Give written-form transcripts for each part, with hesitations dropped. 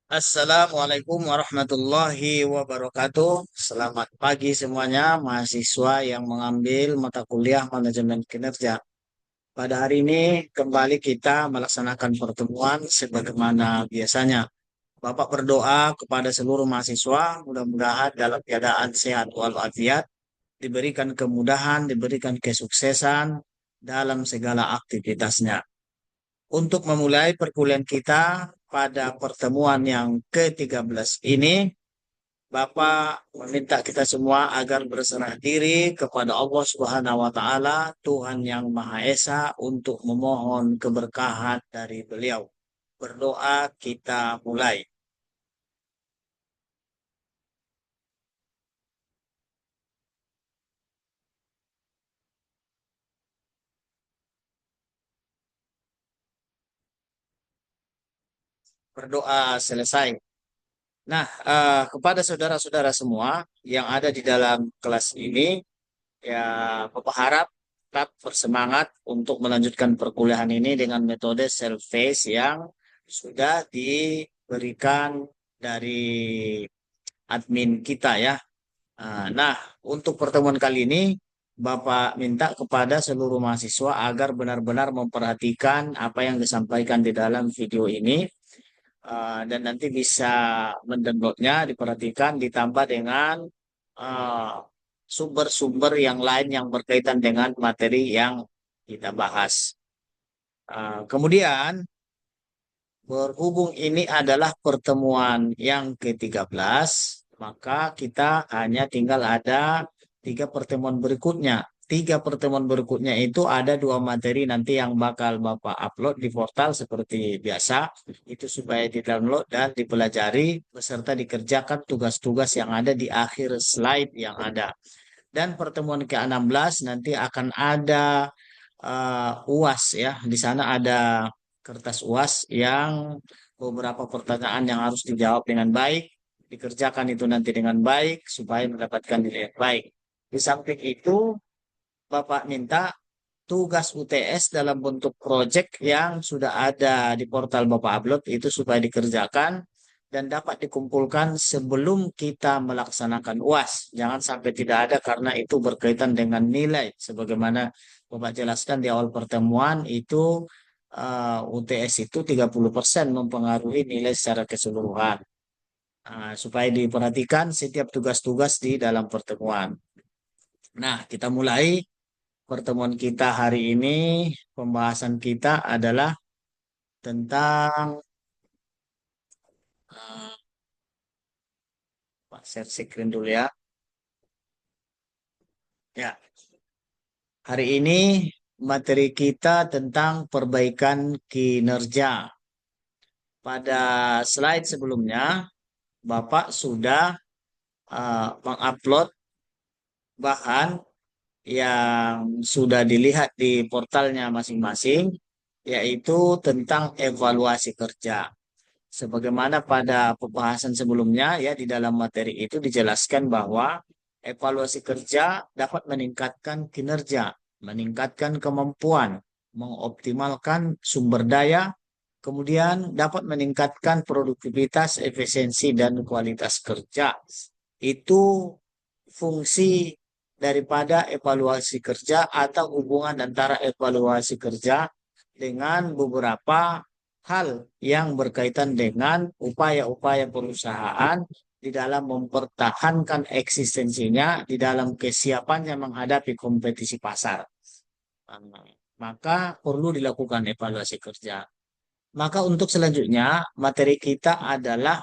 Assalamualaikum warahmatullahi wabarakatuh. Selamat pagi semuanya, mahasiswa yang mengambil mata kuliah manajemen kinerja. Pada hari ini kembali kita melaksanakan pertemuan sebagaimana biasanya. Bapak berdoa kepada seluruh mahasiswa, mudah-mudahan dalam keadaan sehat walafiat, diberikan kemudahan, diberikan kesuksesan dalam segala aktivitasnya. Untuk memulai perkuliahan kita pada pertemuan yang ke-13 ini, Bapak meminta kita semua agar berserah diri kepada Allah Subhanahu wa taala, Tuhan yang Maha Esa, untuk memohon keberkahan dari beliau. Berdoa kita mulai. Berdoa selesai. Nah, kepada saudara-saudara semua yang ada di dalam kelas ini, ya, Bapak harap tetap bersemangat untuk melanjutkan perkuliahan ini dengan metode self-paced yang sudah diberikan dari admin kita ya. Nah, untuk pertemuan kali ini, Bapak minta kepada seluruh mahasiswa agar benar-benar memperhatikan apa yang disampaikan di dalam video ini, dan nanti bisa mendownloadnya, diperhatikan, ditambah dengan eh, sumber-sumber yang lain yang berkaitan dengan materi yang kita bahas. Kemudian, berhubung ini adalah pertemuan yang ke-13, maka kita hanya tinggal ada tiga pertemuan berikutnya. Tiga pertemuan berikutnya itu ada dua materi nanti yang bakal Bapak upload di portal seperti biasa. Itu supaya di-download dan dipelajari beserta dikerjakan tugas-tugas yang ada di akhir slide yang ada. Dan pertemuan ke-16 nanti akan ada UAS ya. Di sana ada kertas UAS yang beberapa pertanyaan yang harus dijawab dengan baik, dikerjakan itu nanti dengan baik supaya mendapatkan nilai yang baik. Di samping itu, Bapak minta tugas UTS dalam bentuk proyek yang sudah ada di portal Bapak upload itu supaya dikerjakan dan dapat dikumpulkan sebelum kita melaksanakan UAS. Jangan sampai tidak ada karena itu berkaitan dengan nilai. Sebagaimana Bapak jelaskan di awal pertemuan itu, UTS itu 30% mempengaruhi nilai secara keseluruhan. Supaya diperhatikan setiap tugas-tugas di dalam pertemuan. Nah, kita mulai pertemuan kita hari ini. Pembahasan kita adalah tentang Pak, share screen dulu ya. Ya, hari ini materi kita tentang perbaikan kinerja. Pada slide sebelumnya, Bapak sudah mengupload bahan yang sudah dilihat di portalnya masing-masing, yaitu tentang evaluasi kerja. Sebagaimana pada pembahasan sebelumnya ya, di dalam materi itu dijelaskan bahwa evaluasi kerja dapat meningkatkan kinerja, meningkatkan kemampuan, mengoptimalkan sumber daya, kemudian dapat meningkatkan produktivitas, efisiensi, dan kualitas kerja. Itu fungsi daripada evaluasi kerja atau hubungan antara evaluasi kerja dengan beberapa hal yang berkaitan dengan upaya-upaya perusahaan di dalam mempertahankan eksistensinya di dalam kesiapannya menghadapi kompetisi pasar. Maka perlu dilakukan evaluasi kerja. Maka untuk selanjutnya materi kita adalah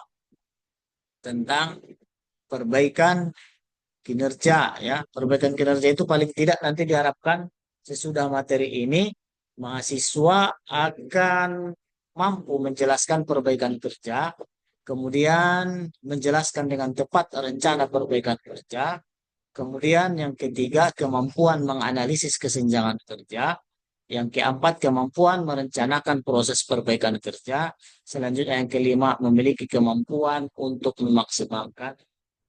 tentang perbaikan kinerja ya. Perbaikan kinerja itu paling tidak nanti diharapkan sesudah materi ini mahasiswa akan mampu menjelaskan perbaikan kerja, kemudian menjelaskan dengan tepat rencana perbaikan kerja, kemudian yang ketiga kemampuan menganalisis kesenjangan kerja, yang keempat kemampuan merencanakan proses perbaikan kerja, selanjutnya yang kelima memiliki kemampuan untuk memaksimalkan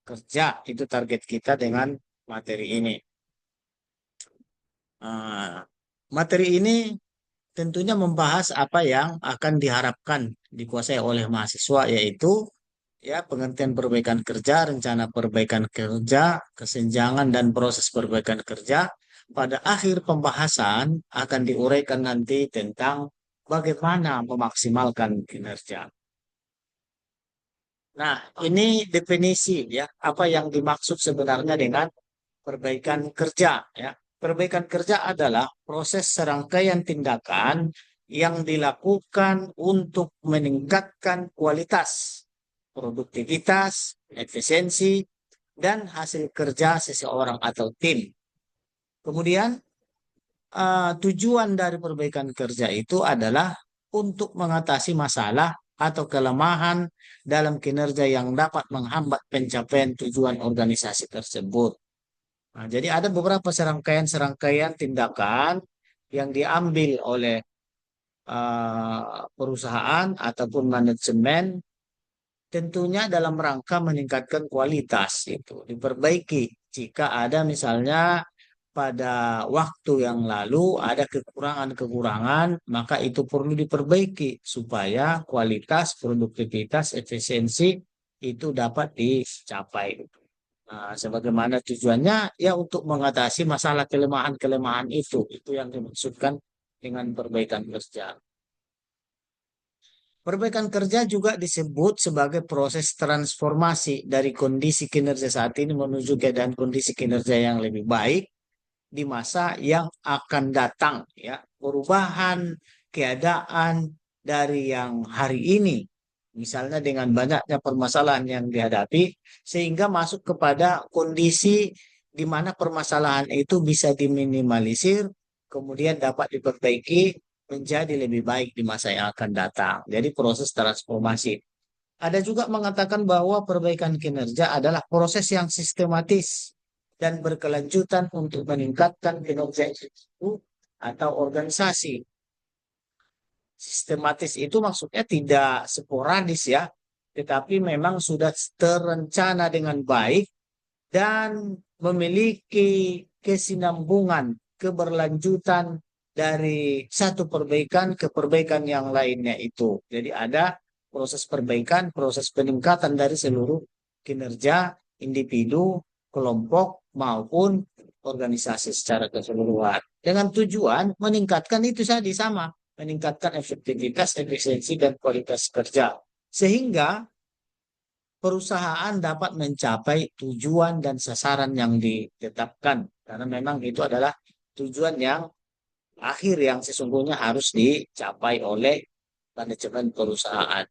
kerja. Itu target kita dengan materi ini. Ah, materi ini tentunya membahas apa yang akan diharapkan dikuasai oleh mahasiswa, yaitu ya pengertian perbaikan kerja, rencana perbaikan kerja, kesenjangan dan proses perbaikan kerja. Pada akhir pembahasan akan diuraikan nanti tentang bagaimana memaksimalkan kinerja. Nah, ini definisi ya, apa yang dimaksud sebenarnya dengan perbaikan kerja ya. Perbaikan kerja adalah proses serangkaian tindakan yang dilakukan untuk meningkatkan kualitas, produktivitas, efisiensi, dan hasil kerja seseorang atau tim. Kemudian, tujuan dari perbaikan kerja itu adalah untuk mengatasi masalah atau kelemahan dalam kinerja yang dapat menghambat pencapaian tujuan organisasi tersebut. Nah, jadi ada beberapa serangkaian-serangkaian tindakan yang diambil oleh perusahaan ataupun manajemen tentunya dalam rangka meningkatkan kualitas itu, diperbaiki. Jika ada misalnya pada waktu yang lalu ada kekurangan-kekurangan, maka itu perlu diperbaiki supaya kualitas, produktivitas, efisiensi itu dapat dicapai. Nah, sebagaimana tujuannya ya untuk mengatasi masalah kelemahan-kelemahan itu yang dimaksudkan dengan perbaikan kerja. Perbaikan kerja juga disebut sebagai proses transformasi dari kondisi kinerja saat ini menuju keadaan kondisi kinerja yang lebih baik di masa yang akan datang, ya. Perubahan keadaan dari yang hari ini, misalnya dengan banyaknya permasalahan yang dihadapi, sehingga masuk kepada kondisi di mana permasalahan itu bisa diminimalisir, kemudian dapat diperbaiki menjadi lebih baik di masa yang akan datang. Jadi proses transformasi. Ada juga mengatakan bahwa perbaikan kinerja adalah proses yang sistematis dan berkelanjutan untuk meningkatkan kinerja individu atau organisasi. Sistematis itu maksudnya tidak sporadis ya, tetapi memang sudah terencana dengan baik dan memiliki kesinambungan, keberlanjutan dari satu perbaikan ke perbaikan yang lainnya itu. Jadi ada proses perbaikan, proses peningkatan dari seluruh kinerja individu, kelompok maupun organisasi secara keseluruhan. Dengan tujuan meningkatkan itu tadi sama, meningkatkan efektivitas, efisiensi, dan kualitas kerja. Sehingga perusahaan dapat mencapai tujuan dan sasaran yang ditetapkan. Karena memang itu adalah tujuan yang akhir yang sesungguhnya harus dicapai oleh manajemen perusahaan.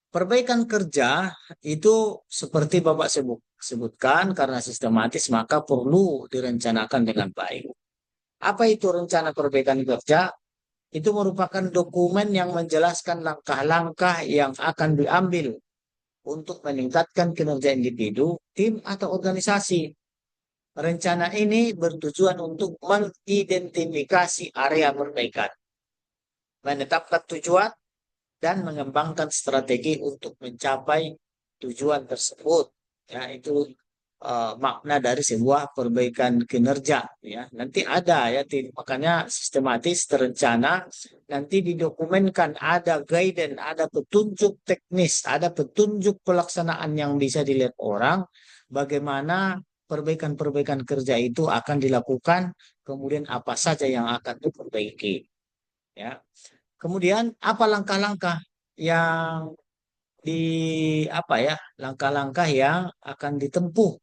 Perbaikan kerja itu seperti Bapak sebutkan karena sistematis maka perlu direncanakan dengan baik. Apa itu rencana perbaikan kerja? Itu merupakan dokumen yang menjelaskan langkah-langkah yang akan diambil untuk meningkatkan kinerja individu, tim, atau organisasi. Rencana ini bertujuan untuk mengidentifikasi area perbaikan, menetapkan tujuan, dan mengembangkan strategi untuk mencapai tujuan tersebut. Ya, itu makna dari sebuah perbaikan kinerja. Ya, nanti ada ya, makanya sistematis, terencana, nanti didokumenkan, ada guidance, ada petunjuk teknis, ada petunjuk pelaksanaan yang bisa dilihat orang, bagaimana perbaikan-perbaikan kerja itu akan dilakukan, kemudian apa saja yang akan diperbaiki. Ya. Kemudian apa langkah-langkah yang di apa ya, langkah-langkah yang akan ditempuh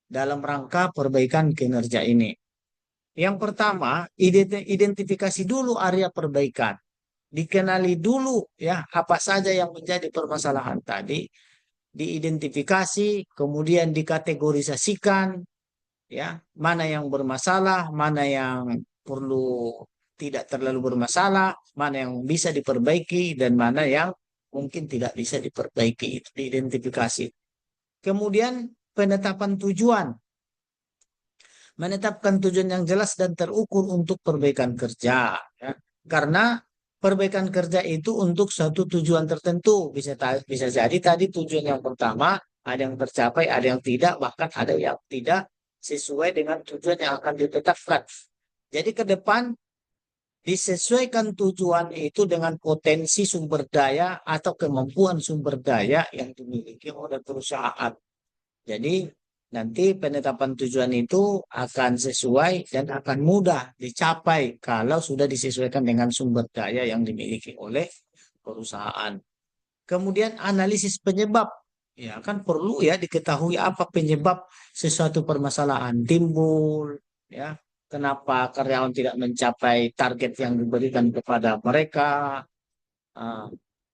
dalam rangka perbaikan kinerja ini. Yang pertama, identifikasi dulu area perbaikan. Dikenali dulu ya apa saja yang menjadi permasalahan tadi, diidentifikasi, kemudian dikategorisasikan ya, mana yang bermasalah, mana yang perlu tidak terlalu bermasalah, mana yang bisa diperbaiki dan mana yang mungkin tidak bisa diperbaiki, itu diidentifikasi. Kemudian penetapan tujuan, menetapkan tujuan yang jelas dan terukur untuk perbaikan kerja ya. Karena perbaikan kerja itu untuk satu tujuan tertentu, bisa jadi tadi tujuan yang pertama ada yang tercapai, ada yang tidak, bahkan ada yang tidak sesuai dengan tujuan yang akan ditetapkan. Jadi ke depan Disesuaikan tujuan itu dengan potensi sumber daya atau kemampuan sumber daya yang dimiliki oleh perusahaan. Jadi nanti penetapan tujuan itu akan sesuai dan akan mudah dicapai kalau sudah disesuaikan dengan sumber daya yang dimiliki oleh perusahaan. Kemudian analisis penyebab. Ya kan perlu ya diketahui apa penyebab sesuatu permasalahan timbul, ya. Kenapa karyawan tidak mencapai target yang diberikan kepada mereka? Ah,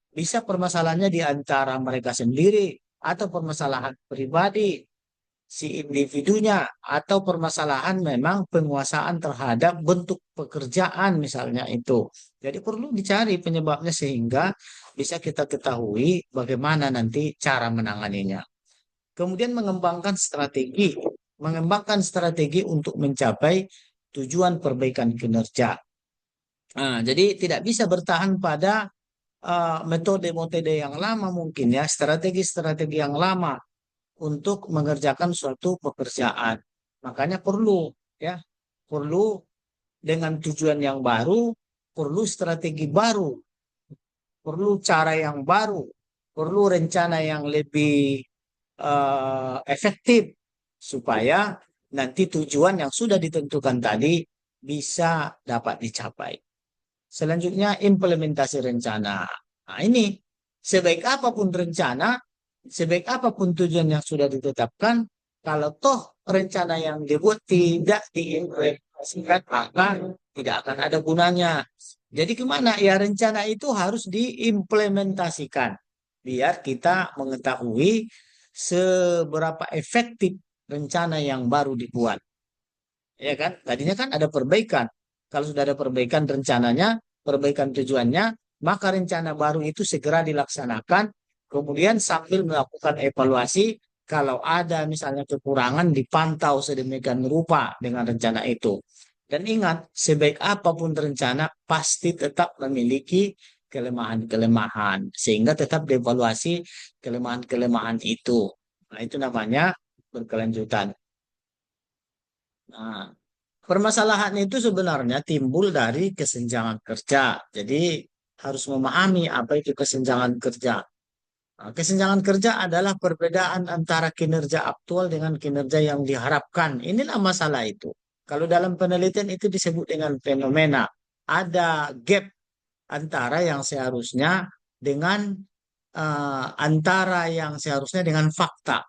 bisa permasalahannya di antara mereka sendiri atau permasalahan pribadi si individunya atau permasalahan memang penguasaan terhadap bentuk pekerjaan misalnya itu. Jadi perlu dicari penyebabnya sehingga bisa kita ketahui bagaimana nanti cara menanganinya. Kemudian mengembangkan strategi untuk mencapai tujuan perbaikan kinerja. Nah, jadi tidak bisa bertahan pada metode-metode yang lama mungkin ya, strategi-strategi yang lama untuk mengerjakan suatu pekerjaan. Makanya perlu ya, perlu dengan tujuan yang baru, perlu strategi baru, perlu cara yang baru, perlu rencana yang lebih efektif supaya nanti tujuan yang sudah ditentukan tadi bisa dapat dicapai. Selanjutnya implementasi rencana. Nah, ini sebaik apapun rencana, sebaik apapun tujuan yang sudah ditetapkan, kalau toh rencana yang dibuat tidak diimplementasikan, maka tidak akan ada gunanya. Jadi kemana? Ya rencana itu harus diimplementasikan. Biar kita mengetahui seberapa efektif rencana yang baru dibuat. Ya kan? Tadinya kan ada perbaikan. Kalau sudah ada perbaikan rencananya, perbaikan tujuannya, maka rencana baru itu segera dilaksanakan. Kemudian sambil melakukan evaluasi, kalau ada misalnya kekurangan dipantau sedemikian rupa dengan rencana itu. Dan ingat, sebaik apapun rencana pasti tetap memiliki kelemahan-kelemahan. Sehingga tetap dievaluasi kelemahan-kelemahan itu. Nah, itu namanya berkelanjutan. Nah, permasalahan itu sebenarnya timbul dari kesenjangan kerja. Jadi harus memahami apa itu kesenjangan kerja. Nah, kesenjangan kerja adalah perbedaan antara kinerja aktual dengan kinerja yang diharapkan. Inilah masalah itu. Kalau dalam penelitian itu disebut dengan fenomena. Ada gap antara yang seharusnya dengan antara yang seharusnya dengan fakta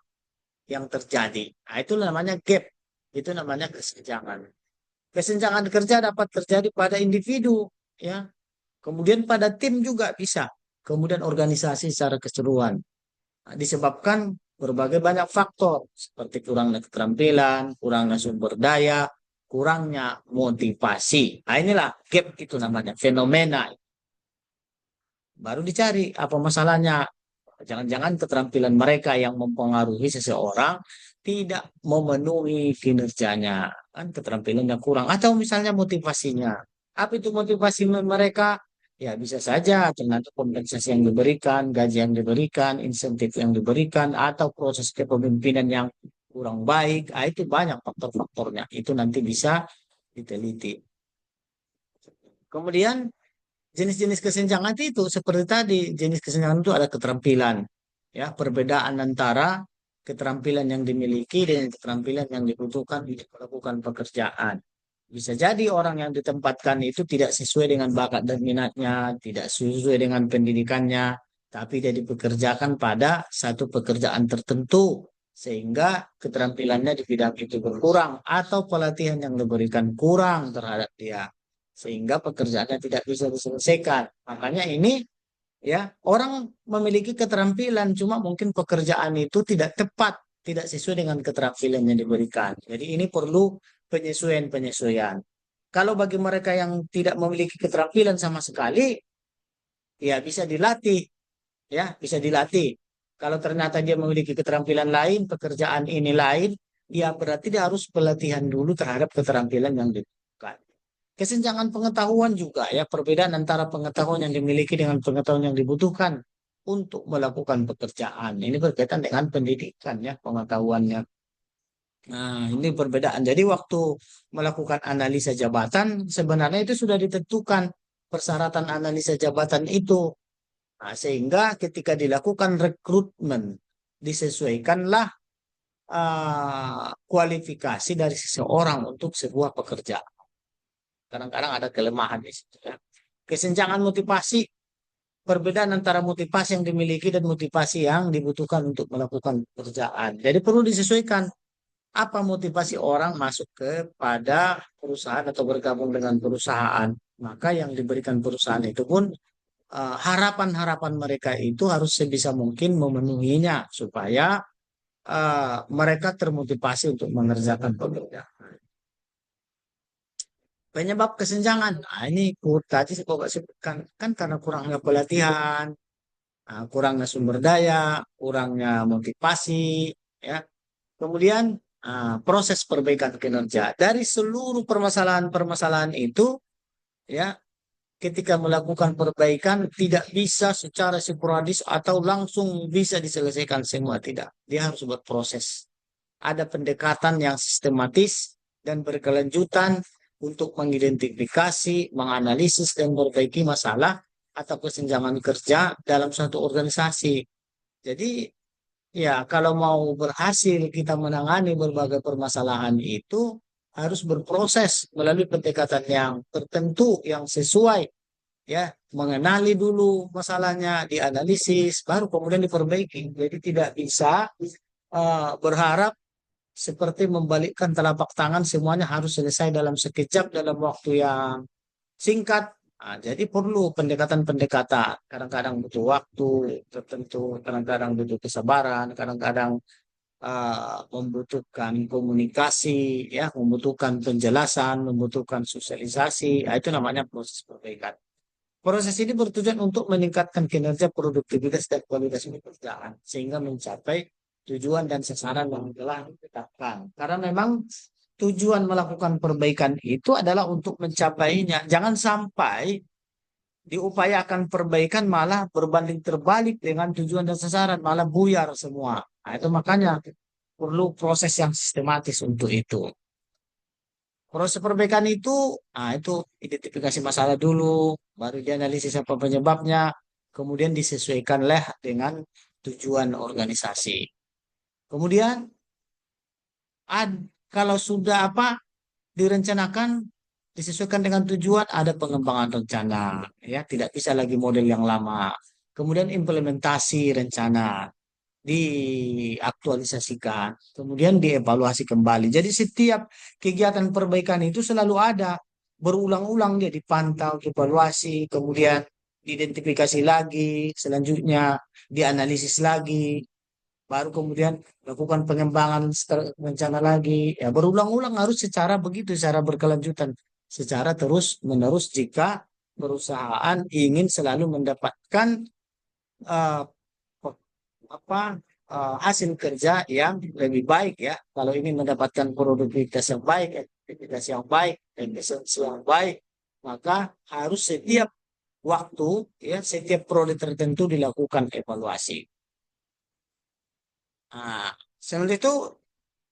yang terjadi. Nah, itu namanya gap. Itu namanya kesenjangan. Kesenjangan kerja dapat terjadi pada individu, ya. Kemudian pada tim juga bisa. Kemudian organisasi secara keseluruhan. Nah, disebabkan berbagai banyak faktor seperti kurangnya keterampilan, kurangnya sumber daya, kurangnya motivasi. Nah, inilah gap itu namanya fenomena. Baru dicari apa masalahnya. Jangan-jangan keterampilan mereka yang mempengaruhi seseorang tidak memenuhi kinerjanya. Kan keterampilannya kurang. Atau misalnya motivasinya. Apa itu motivasi mereka? Ya bisa saja ternyata kompensasi yang diberikan, gaji yang diberikan, insentif yang diberikan, atau proses kepemimpinan yang kurang baik. Ah, itu banyak faktor-faktornya. Itu nanti bisa diteliti. Kemudian jenis-jenis kesenjangan itu seperti tadi, jenis kesenjangan itu ada keterampilan, ya, perbedaan antara keterampilan yang dimiliki dengan keterampilan yang dibutuhkan untuk melakukan pekerjaan. Bisa jadi orang yang ditempatkan itu tidak sesuai dengan bakat dan minatnya, tidak sesuai dengan pendidikannya, tapi dia dipekerjakan pada satu pekerjaan tertentu, sehingga keterampilannya di bidang itu berkurang atau pelatihan yang diberikan kurang terhadap dia sehingga pekerjaannya tidak bisa diselesaikan. Makanya ini ya orang memiliki keterampilan cuma mungkin pekerjaan itu tidak tepat, tidak sesuai dengan keterampilan yang diberikan. Jadi ini perlu penyesuaian-penyesuaian. Kalau bagi mereka yang tidak memiliki keterampilan sama sekali, ya bisa dilatih, ya bisa dilatih. Kalau ternyata dia memiliki keterampilan lain, pekerjaan ini lain, ya berarti dia harus pelatihan dulu terhadap keterampilan yang dibutuhkan. Kesenjangan pengetahuan juga ya, perbedaan antara pengetahuan yang dimiliki dengan pengetahuan yang dibutuhkan untuk melakukan pekerjaan. Ini berkaitan dengan pendidikan ya, pengetahuannya. Nah, ini perbedaan. Jadi waktu melakukan analisa jabatan, sebenarnya itu sudah ditentukan persyaratan analisa jabatan itu. Nah, sehingga ketika dilakukan rekrutmen, disesuaikanlah kualifikasi dari seseorang untuk sebuah pekerjaan. Kadang-kadang ada kelemahan di situ, ya. Kesenjangan motivasi, perbedaan antara motivasi yang dimiliki dan motivasi yang dibutuhkan untuk melakukan pekerjaan. Jadi perlu disesuaikan apa motivasi orang masuk kepada perusahaan atau bergabung dengan perusahaan. Maka yang diberikan perusahaan itu pun harapan-harapan mereka itu harus sebisa mungkin memenuhinya supaya mereka termotivasi untuk mengerjakan pekerjaan. Penyebab kesenjangan, nah ini tadi saya kok sebutkan kan karena kurangnya pelatihan, kurangnya sumber daya, kurangnya motivasi, ya. Kemudian proses perbaikan kinerja dari seluruh permasalahan-permasalahan itu, ya, ketika melakukan perbaikan tidak bisa secara sporadis atau langsung bisa diselesaikan semua, tidak. Dia harus berproses. Ada pendekatan yang sistematis dan berkelanjutan untuk mengidentifikasi, menganalisis, dan memperbaiki masalah atau kesenjangan kerja dalam suatu organisasi. Jadi, ya, kalau mau berhasil kita menangani berbagai permasalahan itu harus berproses melalui pendekatan yang tertentu, yang sesuai, ya, mengenali dulu masalahnya, dianalisis, baru kemudian diperbaiki. Jadi tidak bisa berharap seperti membalikkan telapak tangan semuanya harus selesai dalam sekejap dalam waktu yang singkat. Jadi perlu pendekatan-pendekatan. Kadang-kadang butuh waktu tertentu, kadang-kadang butuh kesabaran, kadang-kadang membutuhkan komunikasi, ya, membutuhkan penjelasan, membutuhkan sosialisasi. Itu namanya proses perbaikan. Proses ini bertujuan untuk meningkatkan kinerja, produktivitas, dan kualitas pekerjaan sehingga mencapai tujuan dan sasaran yang telah ditetapkan. Karena memang tujuan melakukan perbaikan itu adalah untuk mencapainya. Jangan sampai diupayakan perbaikan malah berbanding terbalik dengan tujuan dan sasaran, malah buyar semua. Nah, itu makanya perlu proses yang sistematis untuk itu. Proses perbaikan itu identifikasi masalah dulu, baru dianalisis apa penyebabnya, kemudian disesuaikanlah dengan tujuan organisasi. Kemudian kalau sudah direncanakan, disesuaikan dengan tujuan, ada pengembangan rencana, ya, tidak bisa lagi model yang lama. Kemudian implementasi rencana diaktualisasikan, kemudian dievaluasi kembali. Jadi setiap kegiatan perbaikan itu selalu ada, berulang-ulang dia dipantau, dievaluasi, kemudian diidentifikasi lagi, selanjutnya dianalisis lagi, baru kemudian lakukan pengembangan rencana lagi. Ya, berulang-ulang harus secara begitu, secara berkelanjutan, secara terus-menerus jika perusahaan ingin selalu mendapatkan eh, apa hasil kerja yang lebih baik, ya. Kalau ini mendapatkan produktivitas yang baik, efektivitas yang baik, efisiensi yang baik, maka harus setiap waktu, ya, setiap periode tertentu dilakukan evaluasi. Nah, seperti itu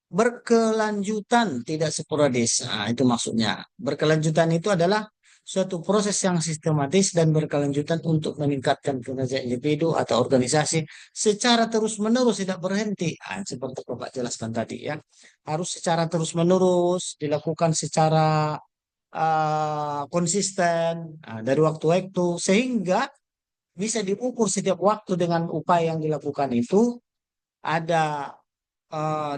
berkelanjutan, tidak sporadis. Nah, itu maksudnya. Berkelanjutan itu adalah suatu proses yang sistematis dan berkelanjutan untuk meningkatkan kinerja individu atau organisasi secara terus-menerus, tidak berhenti. Seperti Bapak jelaskan tadi, ya. Harus secara terus-menerus, dilakukan secara konsisten, dari waktu ke waktu, sehingga bisa diukur setiap waktu dengan upaya yang dilakukan itu ada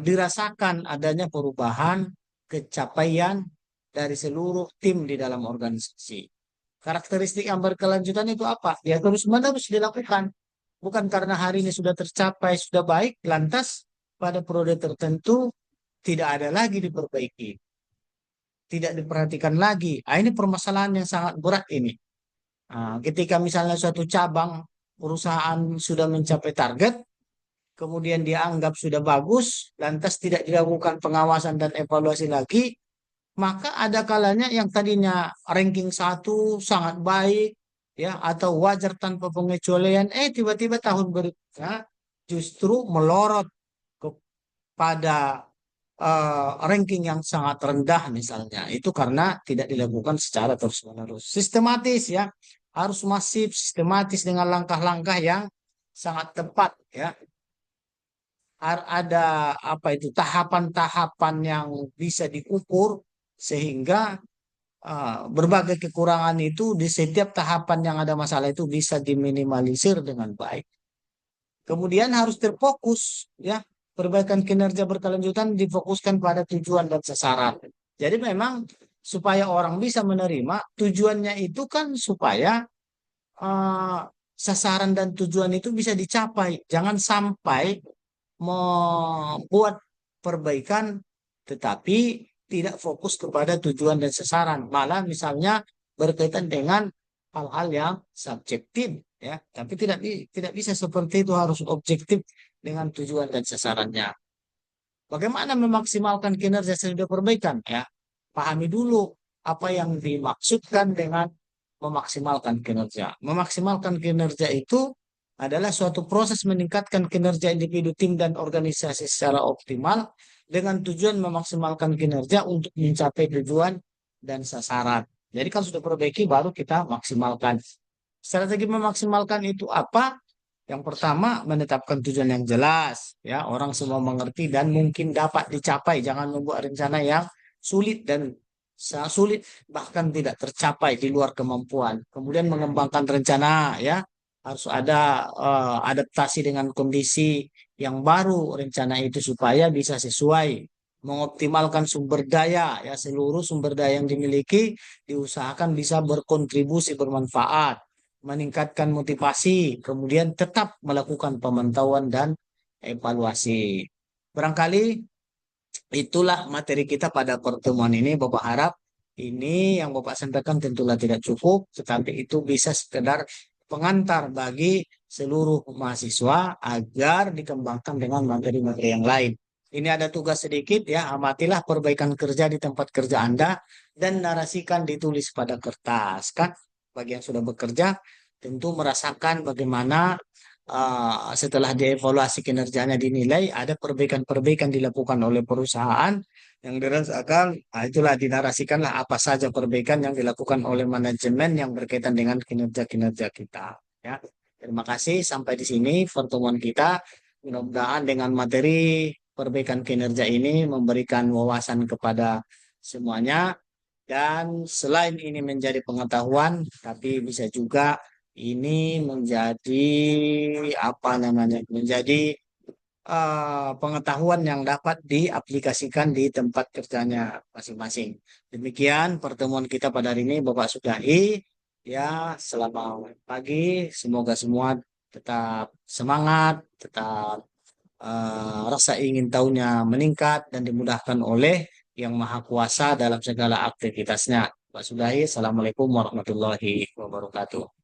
dirasakan adanya perubahan capaian dari seluruh tim di dalam organisasi. Karakteristik yang berkelanjutan itu apa? Ya terus-menerus dilakukan. Bukan karena hari ini sudah tercapai, sudah baik, lantas pada periode tertentu tidak ada lagi diperbaiki, tidak diperhatikan lagi. Ini permasalahan yang sangat berat ini. Ketika misalnya suatu cabang perusahaan sudah mencapai target, kemudian dianggap sudah bagus, lantas tidak dilakukan pengawasan dan evaluasi lagi, maka ada kalanya yang tadinya ranking satu sangat baik, ya, atau wajar tanpa pengecualian, tiba-tiba tahun berikutnya justru melorot kepada ranking yang sangat rendah misalnya. Itu karena tidak dilakukan secara terus-menerus. Sistematis ya, harus masif, sistematis dengan langkah-langkah yang sangat tepat ya. Ada apa itu tahapan-tahapan yang bisa diukur sehingga berbagai kekurangan itu di setiap tahapan yang ada masalah itu bisa diminimalisir dengan baik. Kemudian harus terfokus ya. Perbaikan kinerja berkelanjutan difokuskan pada tujuan dan sasaran. Jadi memang supaya orang bisa menerima tujuannya itu kan supaya eh, sasaran dan tujuan itu bisa dicapai. Jangan sampai membuat perbaikan tetapi tidak fokus kepada tujuan dan sasaran. Malah misalnya berkaitan dengan hal-hal yang subjektif ya, tapi tidak bisa seperti itu, harus objektif dengan tujuan dan sasarannya. Bagaimana memaksimalkan kinerja sesudah perbaikan ya? Pahami dulu apa yang dimaksudkan dengan memaksimalkan kinerja. Memaksimalkan kinerja itu adalah suatu proses meningkatkan kinerja individu, tim, dan organisasi secara optimal dengan tujuan memaksimalkan kinerja untuk mencapai tujuan dan sasaran. Jadi kalau sudah perbaiki baru kita maksimalkan. Strategi memaksimalkan itu apa? Yang pertama, menetapkan tujuan yang jelas, ya, orang semua mengerti dan mungkin dapat dicapai. Jangan membuat rencana yang sulit dan sulit bahkan tidak tercapai di luar kemampuan. Kemudian mengembangkan rencana, ya, harus ada adaptasi dengan kondisi yang baru rencana itu supaya bisa sesuai. Mengoptimalkan sumber daya, ya, seluruh sumber daya yang dimiliki diusahakan bisa berkontribusi bermanfaat, meningkatkan motivasi, kemudian tetap melakukan pemantauan dan evaluasi. Barangkali itulah materi kita pada pertemuan ini. Bapak harap ini yang Bapak sampaikan tentulah tidak cukup, tetapi itu bisa sekedar pengantar bagi seluruh mahasiswa agar dikembangkan dengan materi-materi yang lain. Ini ada tugas sedikit ya, amatilah perbaikan kerja di tempat kerja Anda dan narasikan ditulis pada kertas. Kan bagi yang sudah bekerja tentu merasakan bagaimana setelah dievaluasi kinerjanya dinilai ada perbaikan-perbaikan dilakukan oleh perusahaan yang dirasakan, itulah dinarasikanlah apa saja perbaikan yang dilakukan oleh manajemen yang berkaitan dengan kinerja-kinerja kita. Ya, terima kasih sampai di sini pertemuan kita. Mudah-mudahan dengan materi perbaikan kinerja ini memberikan wawasan kepada semuanya. Dan selain ini menjadi pengetahuan, tapi bisa juga ini menjadi apa namanya, menjadi pengetahuan yang dapat diaplikasikan di tempat kerjanya masing-masing. Demikian pertemuan kita pada hari ini, Bapak sudahi. Ya, selamat pagi. Semoga semua tetap semangat, tetap rasa ingin tahunya meningkat dan dimudahkan oleh Yang Maha Kuasa dalam segala aktivitasnya. Pak Sudahi, Assalamualaikum warahmatullahi wabarakatuh.